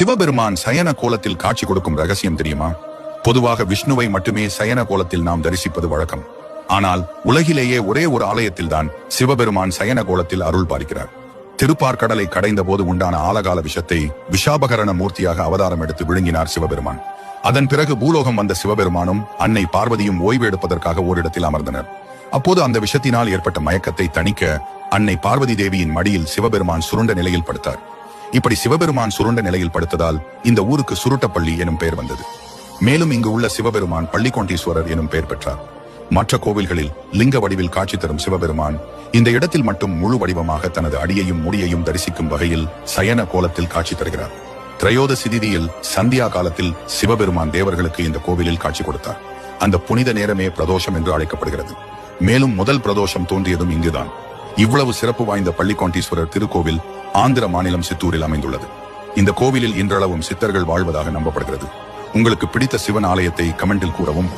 சிவபெருமான் சயன கோலத்தில் காட்சி கொடுக்கும் ரகசியம் தெரியுமா? பொதுவாக விஷ்ணுவை மட்டுமே சயன கோலத்தில் நாம் தரிசிப்பது வழக்கம். ஆனால் உலகிலேயே ஒரே ஒரு ஆலயத்தில் தான் சிவபெருமான் சயன கோலத்தில் அருள் பாலிக்கிறார். திருப்பார்கடலை கடைந்த போது உண்டான ஆலகால விஷத்தை விஷாபகரண மூர்த்தியாக அவதாரம் எடுத்து விழுங்கினார் சிவபெருமான். அதன் பிறகு பூலோகம் வந்த சிவபெருமானும் அன்னை பார்வதியும் ஓய்வு எடுப்பதற்காக ஓரிடத்தில் அமர்ந்தனர். அப்போது அந்த விஷத்தினால் ஏற்பட்ட மயக்கத்தை தணிக்க அன்னை பார்வதி தேவியின் மடியில் சிவபெருமான் சுருண்ட நிலையில் படுத்தார். இப்படி சிவபெருமான் சுருண்ட நிலையில் படுத்ததால் இந்த ஊருக்கு சுருட்டப்பள்ளி எனும் பெயர் வந்தது. மேலும் இங்கு உள்ள சிவபெருமான் பள்ளிக்கொண்டீஸ்வரர் எனும் பெயர் பெற்றார். மற்ற கோவில்களில் லிங்க வடிவில் காட்சி தரும் சிவபெருமான் இந்த இடத்தில் மட்டும் முழு வடிவமாக தனது அடியையும் முடியையும் தரிசிக்கும் வகையில் சயன கோலத்தில் காட்சி தருகிறார். திரையோதசி திதியில் சந்தியா காலத்தில் சிவபெருமான் தேவர்களுக்கு இந்த கோவிலில் காட்சி கொடுத்தார். அந்த புனித நேரமே பிரதோஷம் என்று அழைக்கப்படுகிறது. மேலும் முதல் பிரதோஷம் தோன்றியதும் இங்குதான். இவ்வளவு சிறப்பு வாய்ந்த பள்ளிக்கொண்டீஸ்வரர் திருக்கோவில் ஆந்திர மாநிலம் சித்தூரில் அமைந்துள்ளது. இந்த கோவிலில் இன்றளவும் சித்தர்கள் வாழ்வதாக நம்பப்படுகிறது. உங்களுக்கு பிடித்த சிவன் ஆலயத்தை கமெண்டில் கூறவும்.